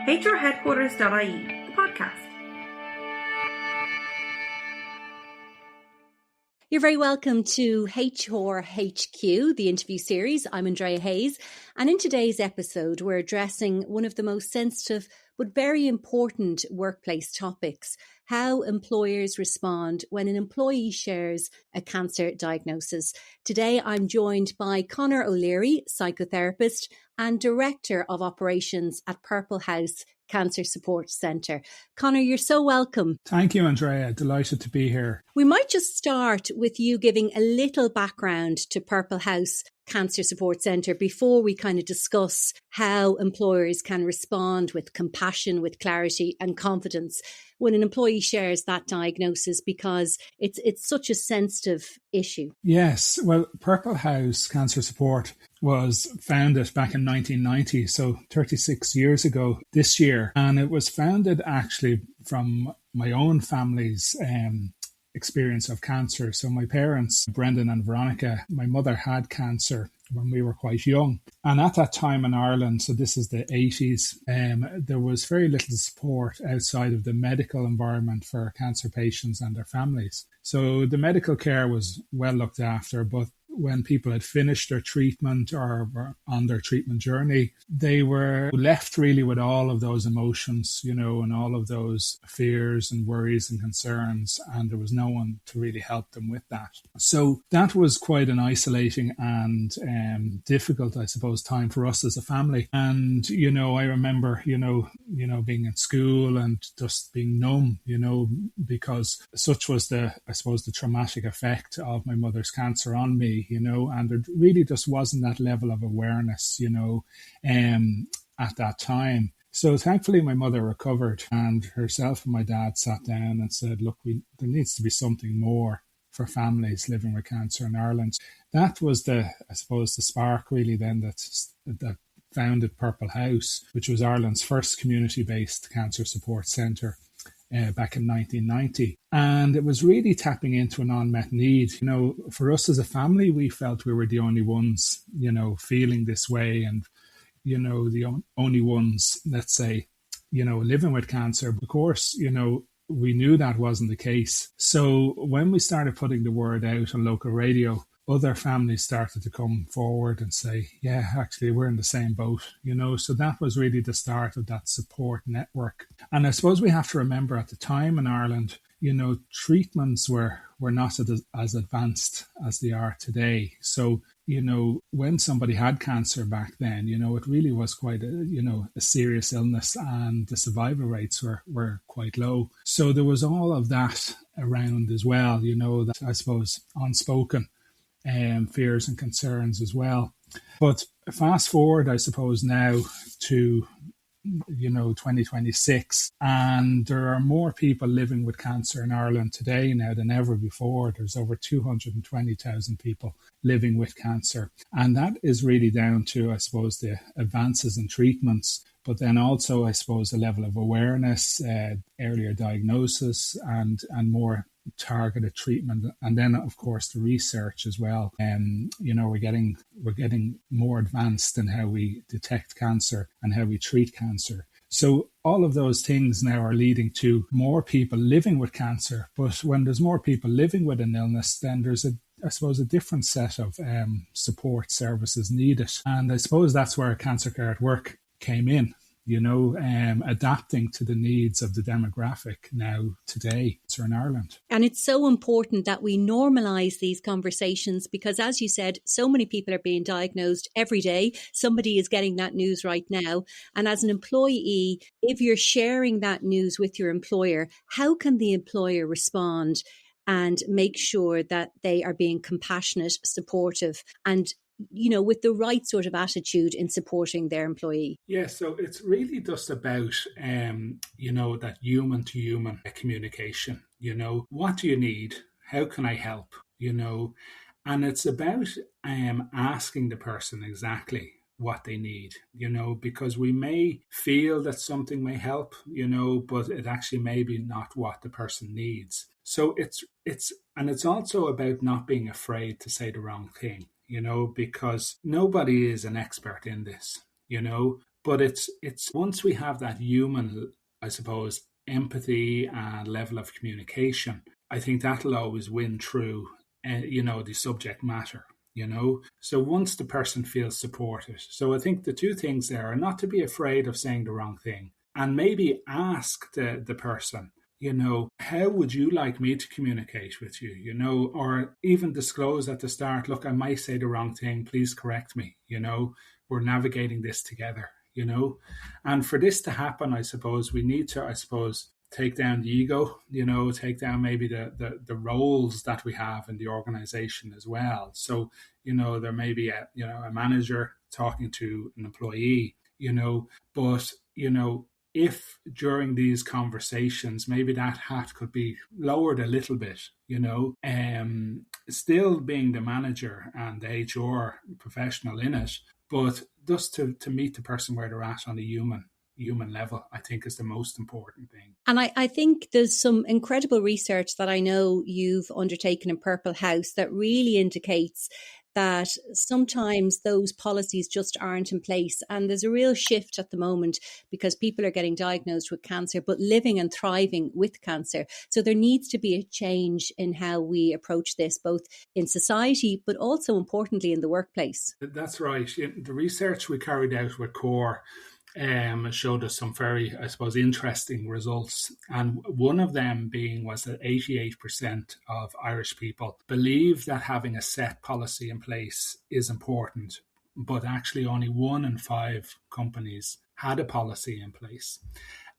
hrheadquarters.ie, the podcast. You're very welcome to HR HQ, the interview series. I'm Andrea Hayes, and in today's episode, we're addressing one of the most sensitive but very important workplace topics: how employers respond when an employee shares a cancer diagnosis. Today, I'm joined by Conor O'Leary, psychotherapist and Director of Operations at Purple House Cancer Support Centre. Conor, you're so welcome. Thank you, Andrea. Delighted to be here. We might just start with you giving a little background to Purple House Cancer Support Centre before we kind of discuss how employers can respond with compassion, with clarity and confidence when an employee shares that diagnosis, because it's such a sensitive issue. Yes, well, Purple House Cancer Support was founded back in 1990, so 36 years ago this year. And it was founded actually from my own family's experience of cancer. So my parents, Brendan and Veronica, my mother had cancer when we were quite young. And at that time in Ireland, so this is the 80s, there was very little support outside of the medical environment for cancer patients and their families. So the medical care was well looked after, but when people had finished their treatment or were on their treatment journey, they were left really with all of those emotions, you know, and all of those fears and worries and concerns, and there was no one to really help them with that. So that was quite an isolating and difficult, I suppose, time for us as a family. And, you know, I remember, you know, being in school and just being numb, you know, because such was the traumatic effect of my mother's cancer on me, you know, and there really just wasn't that level of awareness, you know, at that time. So thankfully my mother recovered, and herself and my dad sat down and said, look, there needs to be something more for families living with cancer in Ireland. That was the spark really then that founded Purple House, which was Ireland's first community-based cancer support centre back in 1990. And it was really tapping into an unmet need. You know, for us as a family, we felt we were the only ones, you know, feeling this way, and, you know, the only ones, let's say, you know, living with cancer. Of course, you know, we knew that wasn't the case. So when we started putting the word out on local radio, other families started to come forward and say, yeah, actually, we're in the same boat, you know. So that was really the start of that support network. And I suppose we have to remember at the time in Ireland, you know, treatments were not as advanced as they are today. So, you know, when somebody had cancer back then, you know, it really was quite a serious illness, and the survival rates were quite low. So there was all of that around as well, you know, that I suppose unspoken fears and concerns as well. But fast forward, I suppose, now to, you know, 2026, and there are more people living with cancer in Ireland today now than ever before. There's over 220,000 people living with cancer. And that is really down to, I suppose, the advances in treatments, but then also, I suppose, the level of awareness, earlier diagnosis, and more targeted treatment, and then of course the research as well. You know, we're getting more advanced in how we detect cancer and how we treat cancer. So all of those things now are leading to more people living with cancer. But when there's more people living with an illness, then there's a different set of support services needed. And I suppose that's where Cancer Care at Work came in, you know, adapting to the needs of the demographic now today in Ireland. And it's so important that we normalise these conversations because, as you said, so many people are being diagnosed every day. Somebody is getting that news right now. And as an employee, if you're sharing that news with your employer, how can the employer respond and make sure that they are being compassionate, supportive, and, you know, with the right sort of attitude in supporting their employee? Yeah, so it's really just about, you know, that human to human communication. You know, what do you need? How can I help? You know, and it's about asking the person exactly what they need, you know, because we may feel that something may help, you know, but it actually may be not what the person needs. So it's also about not being afraid to say the wrong thing, you know, because nobody is an expert in this, you know, But it's once we have that human, I suppose, empathy and level of communication, I think that'll always win through, the subject matter. So once the person feels supported. So I think the two things there are not to be afraid of saying the wrong thing, and maybe ask the person, how would you like me to communicate with you, or even disclose at the start, look, I might say the wrong thing, please correct me, we're navigating this together, and for this to happen, I suppose we need to, take down the ego, take down maybe the roles that we have in the organization as well. So, there may be a manager talking to an employee, but, if during these conversations, maybe that hat could be lowered a little bit, still being the manager and the HR professional in it, but just to meet the person where they're at on a human level, I think is the most important thing. And I think there's some incredible research that I know you've undertaken in Purple House that really indicates that sometimes those policies just aren't in place. And there's a real shift at the moment because people are getting diagnosed with cancer, but living and thriving with cancer. So there needs to be a change in how we approach this, both in society, but also importantly in the workplace. That's right. The research we carried out with CORE showed us some very, interesting results. And one of them was that 88% of Irish people believe that having a set policy in place is important, but actually only 1 in 5 companies had a policy in place.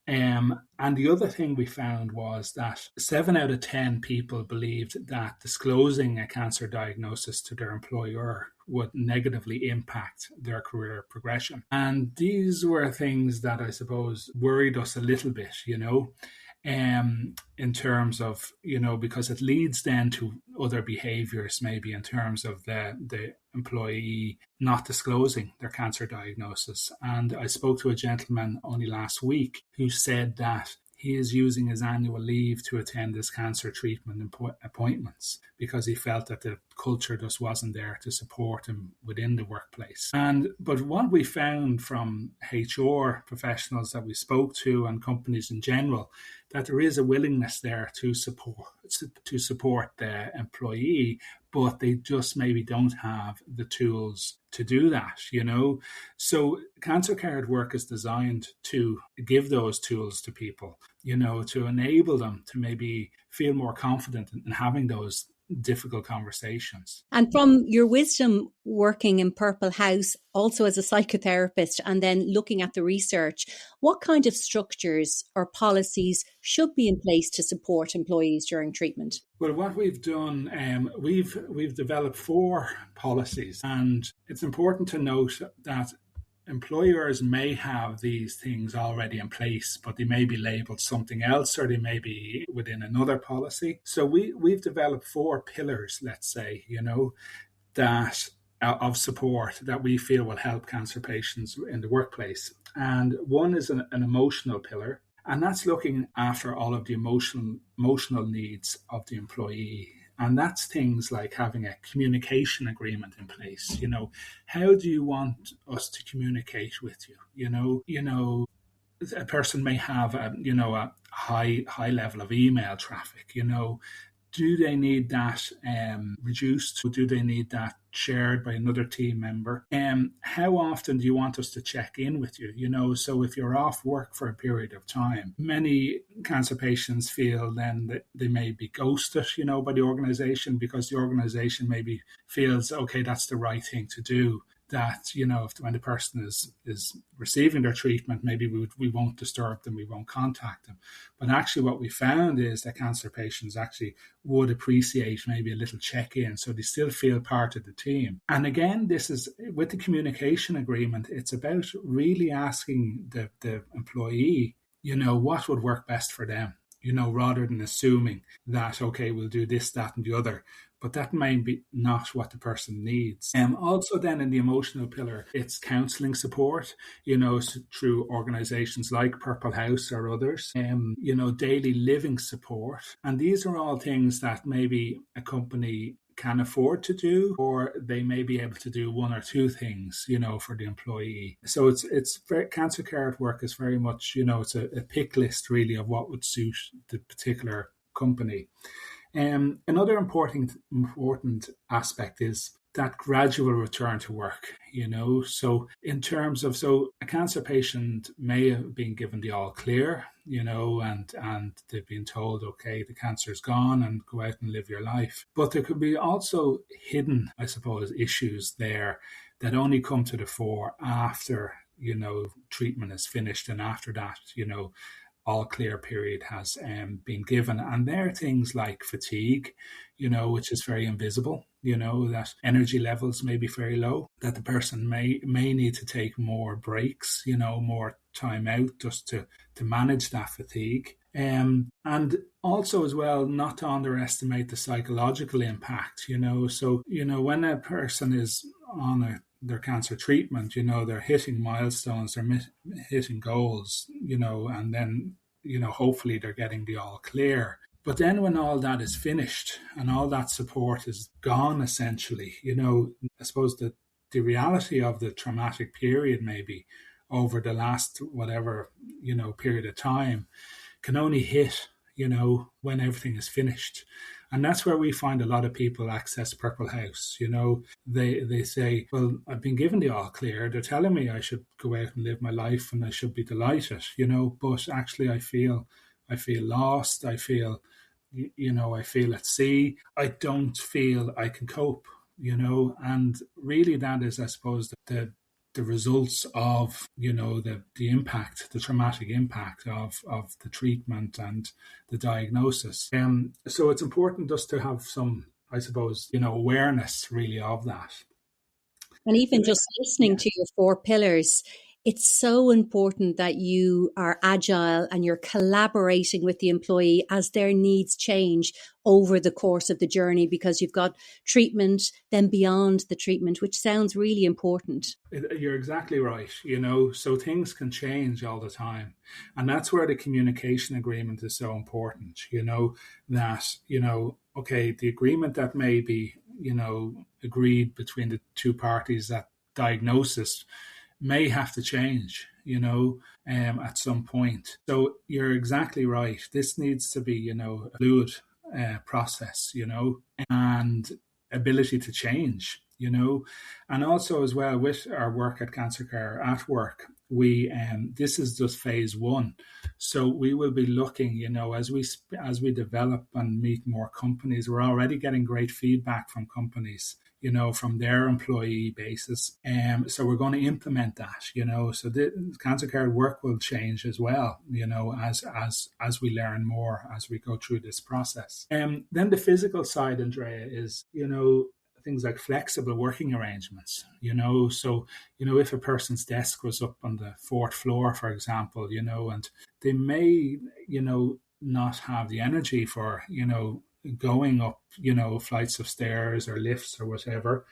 And the other thing we found was that 7 out of 10 people believed that disclosing a cancer diagnosis to their employer would negatively impact their career progression. And these were things that I suppose worried us a little bit, in terms of, because it leads then to other behaviors, maybe in terms of the employee not disclosing their cancer diagnosis. And I spoke to a gentleman only last week who said that he is using his annual leave to attend his cancer treatment appointments because he felt that the culture just wasn't there to support him within the workplace. But what we found from HR professionals that we spoke to and companies in general, that there is a willingness there to support the employee, but they just maybe don't have the tools to do that, So Cancer Care at Work is designed to give those tools to people, to enable them to maybe feel more confident in having those difficult conversations. And from your wisdom working in Purple House, also as a psychotherapist, and then looking at the research, what kind of structures or policies should be in place to support employees during treatment? Well, what we've done, we've developed 4 policies, and it's important to note that employers may have these things already in place, but they may be labelled something else, or they may be within another policy. So we've developed 4 pillars, let's say, that of support that we feel will help cancer patients in the workplace. And one is an emotional pillar, and that's looking after all of the emotional needs of the employee. And that's things like having a communication agreement in place. How do you want us to communicate with you? A person may have a high level of email traffic. Do they need that reduced? Do they need that shared by another team member? How often do you want us to check in with you? So if you're off work for a period of time, many cancer patients feel then that they may be ghosted, by the organization, because the organization maybe feels, okay, that's the right thing to do. That, when the person is receiving their treatment, maybe we won't disturb them, we won't contact them. But actually what we found is that cancer patients actually would appreciate maybe a little check-in, so they still feel part of the team. And again, this is with the communication agreement, it's about really asking the employee, what would work best for them, rather than assuming that, okay, we'll do this, that, and the other. But that may be not what the person needs. Also then in the emotional pillar, it's counselling support, through organisations like Purple House or others, daily living support. And these are all things that maybe a company can afford to do, or they may be able to do one or two things, for the employee. So it's very, cancer care at work is very much, it's a pick list really of what would suit the particular company. Another important aspect is that gradual return to work, So in terms of, a cancer patient may have been given the all clear, and they've been told, okay, the cancer is gone and go out and live your life. But there could be also hidden, I suppose, issues there that only come to the fore after, treatment is finished, and after that, all clear period has been given. And there are things like fatigue, which is very invisible, that energy levels may be very low, that the person may need to take more breaks, more time out just to manage that fatigue. And also as well, not to underestimate the psychological impact, So, when a person is on their cancer treatment, they're hitting milestones, they're hitting goals, and then, hopefully they're getting the all clear. But then when all that is finished and all that support is gone, essentially, I suppose that the reality of the traumatic period maybe over the last whatever, period of time can only hit, when everything is finished. And that's where we find a lot of people access Purple House. They say, well, I've been given the all clear. They're telling me I should go out and live my life and I should be delighted, but actually I feel lost. I feel, I feel at sea. I don't feel I can cope, and really that is, I suppose, the results of, the impact, the traumatic impact of the treatment and the diagnosis. So it's important just to have some, I suppose, awareness really of that. And even just listening to your 4 pillars, it's so important that you are agile and you're collaborating with the employee as their needs change over the course of the journey, because you've got treatment, then beyond the treatment, which sounds really important. You're exactly right, so things can change all the time. And that's where the communication agreement is so important, that, okay, the agreement that may be, agreed between the two parties at diagnosis may have to change, at some point. So you're exactly right. This needs to be, a fluid process, and ability to change, and also as well with our work at Cancer Care at Work, we this is just phase 1. So we will be looking, as we develop and meet more companies. We're already getting great feedback from companies, from their employee basis. So we're going to implement that, so the Cancer Care at Work will change as well, as we learn more, as we go through this process. Then the physical side, Andrea, is, things like flexible working arrangements, so, if a person's desk was up on the 4th floor, for example, and they may, not have the energy for, going up, flights of stairs or lifts or whatever,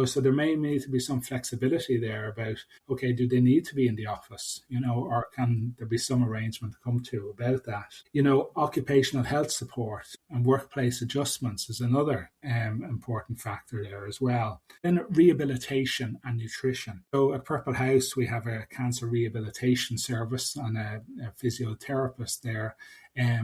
so there may need to be some flexibility there about, okay, do they need to be in the office, or can there be some arrangement to come to about that? Occupational health support and workplace adjustments is another important factor there as well. Then rehabilitation and nutrition. So at Purple House, we have a cancer rehabilitation service and a physiotherapist there,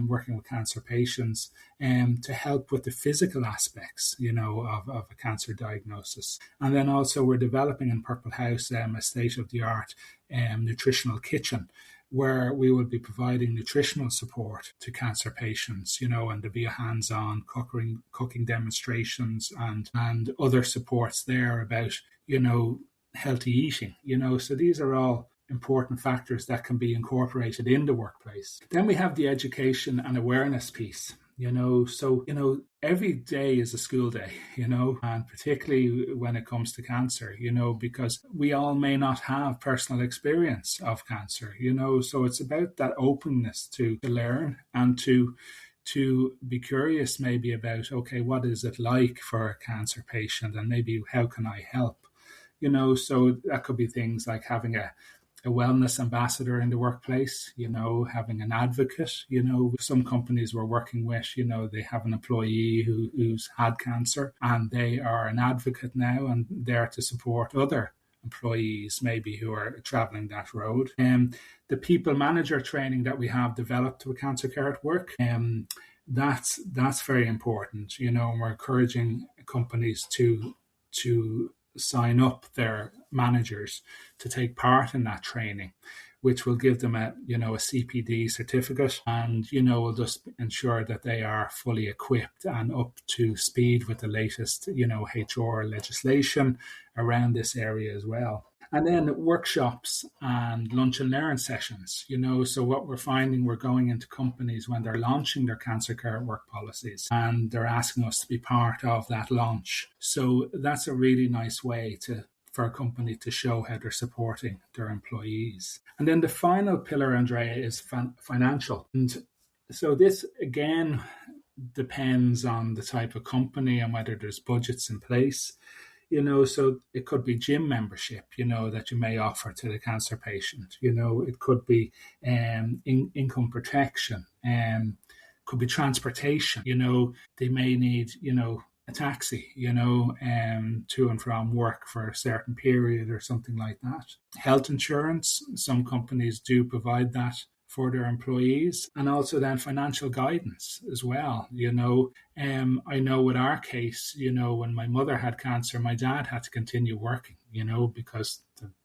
working with cancer patients to help with the physical aspects, of a cancer diagnosis. And then also we're developing in Purple House a state-of-the-art nutritional kitchen, where we will be providing nutritional support to cancer patients, and there'll be a hands-on cooking demonstrations and other supports there about, healthy eating, so these are all important factors that can be incorporated in the workplace. Then we have the education and awareness piece, so, every day is a school day, and particularly when it comes to cancer, because we all may not have personal experience of cancer, so it's about that openness to learn and to be curious maybe about, okay, what is it like for a cancer patient, and maybe how can I help? So that could be things like having a a wellness ambassador in the workplace, having an advocate. Some companies we're working with, they have an employee who's had cancer and they are an advocate now and there to support other employees maybe who are traveling that road. The people manager training that we have developed with Cancer Care at Work, that's very important. We're encouraging companies to sign up their managers to take part in that training, which will give them a CPD certificate and, will just ensure that they are fully equipped and up to speed with the latest, HR legislation around this area as well. And then workshops and lunch and learn sessions, so what we're finding, we're going into companies when they're launching their Cancer Care at Work policies and they're asking us to be part of that launch. So that's a really nice way for a company to show how they're supporting their employees. And then the final pillar, Andrea, is financial. And so this, again, depends on the type of company and whether there's budgets in place. So it could be gym membership, that you may offer to the cancer patient. It could be income protection, could be transportation. They may need, a taxi, to and from work for a certain period or something like that. Health insurance, some companies do provide that for their employees, and also then financial guidance as well. I know with our case, when my mother had cancer, my dad had to continue working, because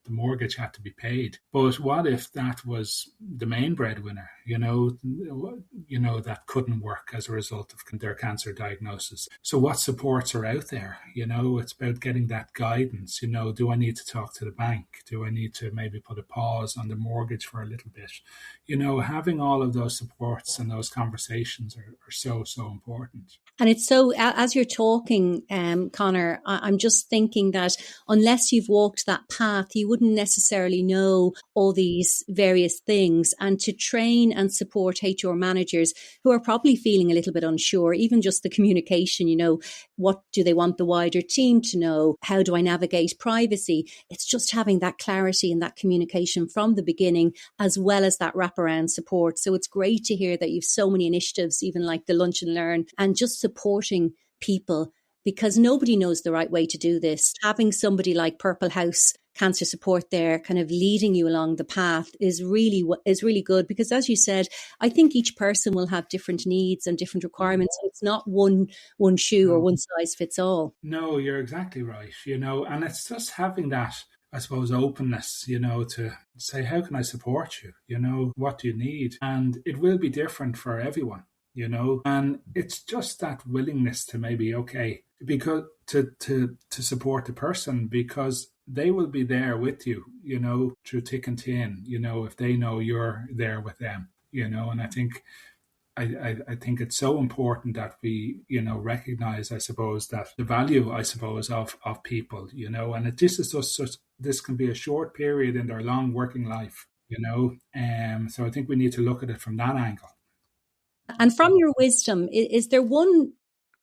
the mortgage had to be paid. But what if that was the main breadwinner, that couldn't work as a result of their cancer diagnosis? So what supports are out there? It's about getting that guidance. Do I need to talk to the bank? Do I need to maybe put a pause on the mortgage for a little bit? Having all of those supports and those conversations are so, so important. And it's so, as you're talking, Conor, I'm just thinking that unless you've walked that path, you wouldn't necessarily know all these various things. And to train and support HR managers who are probably feeling a little bit unsure, even just the communication, what do they want the wider team to know? How do I navigate privacy? It's just having that clarity and that communication from the beginning, as well as that wraparound support. So it's great to hear that you've so many initiatives, even like the Lunch and Learn, and just supporting people, because nobody knows the right way to do this. Having somebody like Purple House Cancer Support there kind of leading you along the path is really good, because as you said, I think each person will have different needs and different requirements. So it's not one shoe or one size fits all. No, you're exactly right, and it's just having that, I suppose, openness, to say, how can I support you? What do you need? And it will be different for everyone. And it's just that willingness to maybe, because to support the person, because they will be there with you, through thick and thin, if they know you're there with them, and I think it's so important that we, recognize, I suppose, that the value, I suppose, of people, and this can be a short period in their long working life, so I think we need to look at it from that angle. And from your wisdom, is there one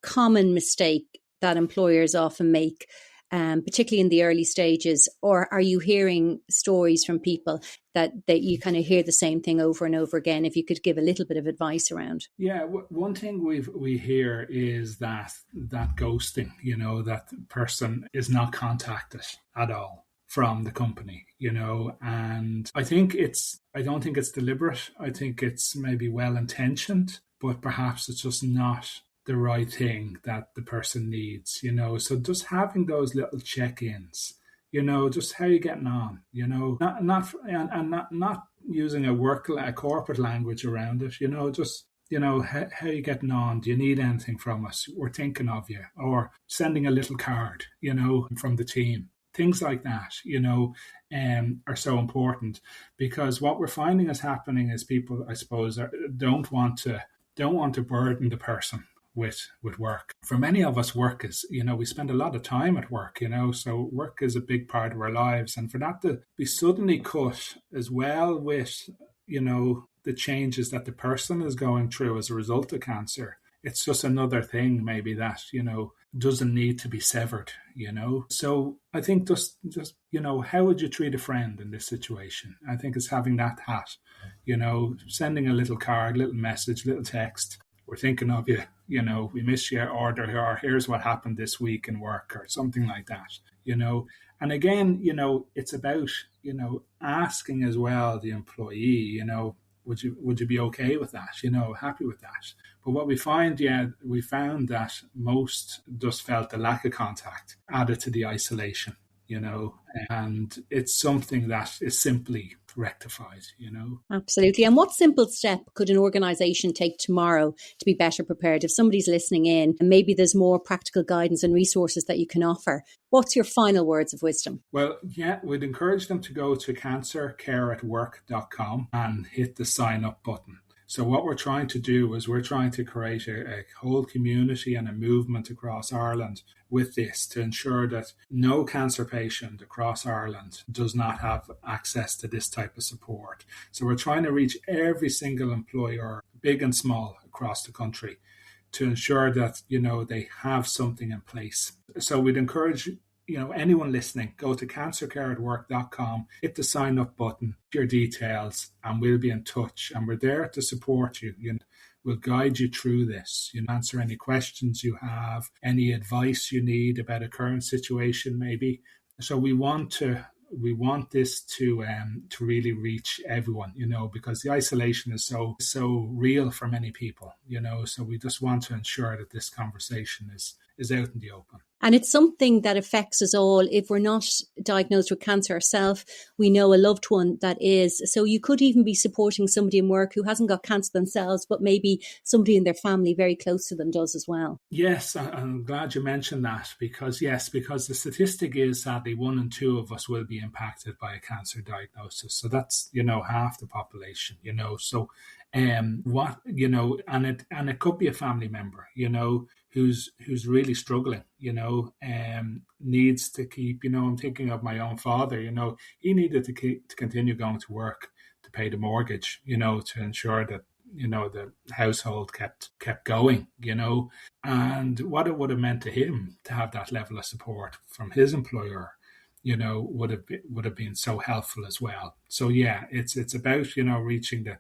common mistake that employers often make, particularly in the early stages, or are you hearing stories from people that you kind of hear the same thing over and over again? If you could give a little bit of advice around. Yeah, one thing we hear is that ghosting, that the person is not contacted at all from the company, and I don't think it's deliberate. I think it's maybe well-intentioned, but perhaps it's just not the right thing that the person needs, so just having those little check-ins, just how you getting on, not using a corporate language around it, just how you getting on? Do you need anything from us? We're thinking of you. Or sending a little card, from the team. Things like that, are so important, because what we're finding is happening is people, I suppose, don't want to burden the person with work. For many of us, work is, we spend a lot of time at work, so work is a big part of our lives. And for that to be suddenly cut as well with, the changes that the person is going through as a result of cancer, it's just another thing maybe that, doesn't need to be severed, So I think just, how would you treat a friend in this situation? I think it's having that hat, sending a little card, little message, little text. We're thinking of you, we miss you, or here's what happened this week in work, or something like that, And again, it's about, asking as well the employee, would you be okay with that? Happy with that? But what we found that most just felt the lack of contact added to the isolation, and it's something that is simply rectified, Absolutely. And what simple step could an organisation take tomorrow to be better prepared? If somebody's listening in and maybe there's more practical guidance and resources that you can offer, what's your final words of wisdom? Well, we'd encourage them to go to cancercareatwork.com and hit the sign up button. So what we're trying to do is we're trying to create a whole community and a movement across Ireland with this to ensure that no cancer patient across Ireland does not have access to this type of support. So we're trying to reach every single employer, big and small, across the country to ensure that, they have something in place. So we'd encourage anyone listening, go to cancercareatwork.com, hit the sign up button, your details, and we'll be in touch. And we're there to support you. We'll guide you through this, answer any questions you have, any advice you need about a current situation, maybe. So we want this to really reach everyone, because the isolation is so real for many people, so we just want to ensure that this conversation is out in the open. And it's something that affects us all. If we're not diagnosed with cancer ourselves, we know a loved one that is. So you could even be supporting somebody in work who hasn't got cancer themselves, but maybe somebody in their family very close to them does as well. Yes, I'm glad you mentioned that because the statistic is sadly 1 in 2 of us will be impacted by a cancer diagnosis. So that's, half the population, so and it could be a family member, who's really struggling, needs to keep, I'm thinking of my own father, he needed to continue going to work to pay the mortgage, to ensure that, the household kept going, and what it would have meant to him to have that level of support from his employer, would have been so helpful as well. So it's about, reaching the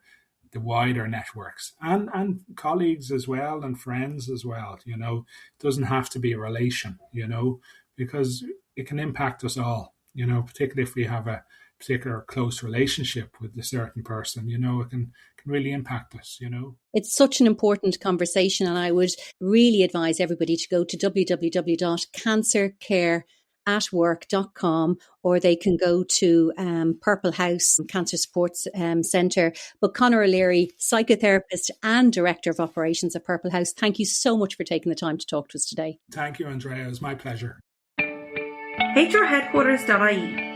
wider networks and colleagues as well and friends as well, it doesn't have to be a relation, because it can impact us all, particularly if we have a particular close relationship with a certain person, it can really impact us, It's such an important conversation, and I would really advise everybody to go to www.cancercareatwork.com, or they can go to Purple House Cancer Support Centre. But Conor O'Leary, psychotherapist and Director of Operations at Purple House, thank you so much for taking the time to talk to us today. Thank you, Andrea. It was my pleasure. hrheadquarters.ie